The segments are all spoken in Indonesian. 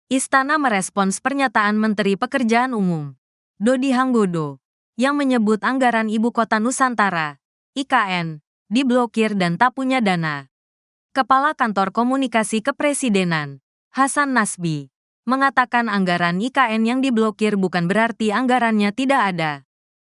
Istana merespons pernyataan Menteri Pekerjaan Umum, Dodi Hanggodo, yang menyebut anggaran Ibu Kota Nusantara, IKN, diblokir dan tak punya dana. Kepala Kantor Komunikasi Kepresidenan, Hasan Nasbi, mengatakan anggaran IKN yang diblokir bukan berarti anggarannya tidak ada.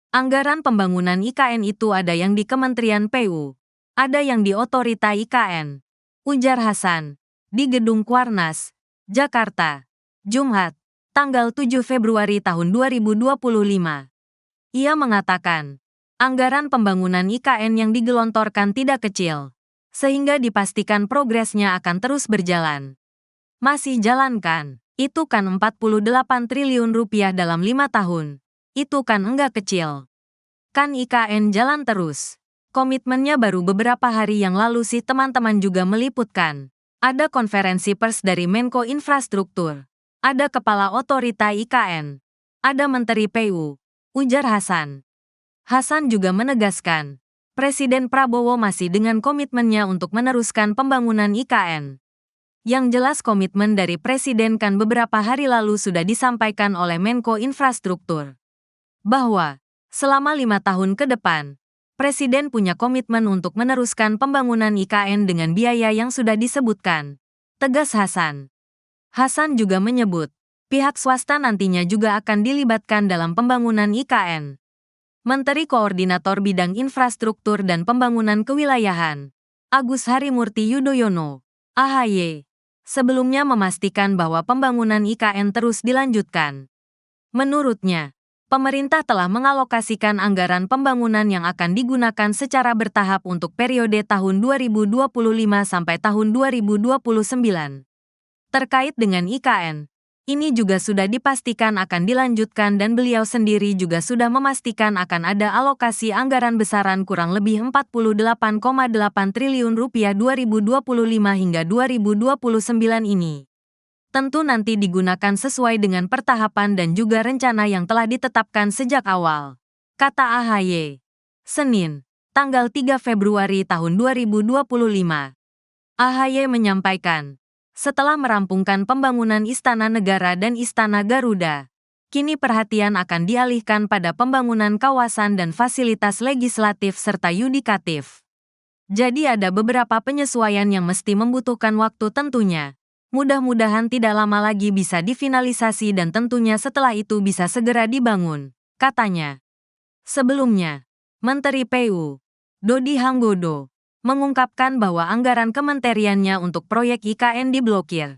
Anggaran pembangunan IKN itu ada yang di Kementerian PU, ada yang di Otorita IKN, ujar Hasan, di Gedung Kuarnas, Jakarta, Jumat, tanggal 7 Februari tahun 2025. Ia mengatakan, anggaran pembangunan IKN yang digelontorkan tidak kecil, sehingga dipastikan progresnya akan terus berjalan. Masih jalankan, itu kan 48 triliun rupiah dalam 5 tahun. Itu kan enggak kecil. Kan IKN jalan terus. Komitmennya baru beberapa hari yang lalu sih teman-teman juga meliputkan. Ada konferensi pers dari Menko Infrastruktur. Ada Kepala Otorita IKN. Ada Menteri PU, ujar Hasan. Hasan juga menegaskan, Presiden Prabowo masih dengan komitmennya untuk meneruskan pembangunan IKN. Yang jelas komitmen dari Presiden kan beberapa hari lalu sudah disampaikan oleh Menko Infrastruktur. Bahwa, selama 5 tahun ke depan, Presiden punya komitmen untuk meneruskan pembangunan IKN dengan biaya yang sudah disebutkan, tegas Hasan. Hasan juga menyebut, pihak swasta nantinya juga akan dilibatkan dalam pembangunan IKN. Menteri Koordinator Bidang Infrastruktur dan Pembangunan Kewilayahan, Agus Harimurti Yudhoyono, AHY, sebelumnya memastikan bahwa pembangunan IKN terus dilanjutkan. Menurutnya, pemerintah telah mengalokasikan anggaran pembangunan yang akan digunakan secara bertahap untuk periode tahun 2025 sampai tahun 2029. Terkait dengan IKN, ini juga sudah dipastikan akan dilanjutkan dan beliau sendiri juga sudah memastikan akan ada alokasi anggaran besaran kurang lebih 48,8 triliun rupiah 2025 hingga 2029 ini. Tentu nanti digunakan sesuai dengan pertahapan dan juga rencana yang telah ditetapkan sejak awal, kata AHY. Senin, tanggal 3 Februari tahun 2025. AHY menyampaikan, setelah merampungkan pembangunan Istana Negara dan Istana Garuda, kini perhatian akan dialihkan pada pembangunan kawasan dan fasilitas legislatif serta yudikatif. Jadi ada beberapa penyesuaian yang mesti membutuhkan waktu tentunya. Mudah-mudahan tidak lama lagi bisa difinalisasi dan tentunya setelah itu bisa segera dibangun, katanya. Sebelumnya, Menteri PU, Dodi Hanggodo, mengungkapkan bahwa anggaran kementeriannya untuk proyek IKN diblokir.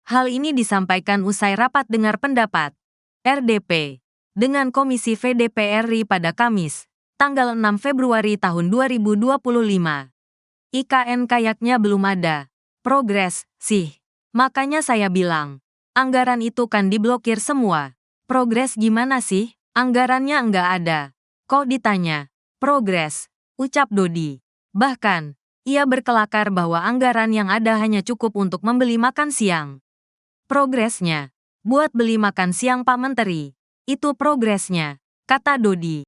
Hal ini disampaikan usai rapat dengar pendapat, RDP, dengan Komisi VDP RI pada Kamis, tanggal 6 Februari tahun 2025. IKN kayaknya belum ada progres, sih. Makanya saya bilang, anggaran itu kan diblokir semua. Progres gimana sih? Anggarannya enggak ada. Kok ditanya? Progres, ucap Dodi. Bahkan, ia berkelakar bahwa anggaran yang ada hanya cukup untuk membeli makan siang. Progresnya, buat beli makan siang Pak Menteri. Itu progresnya, kata Dodi.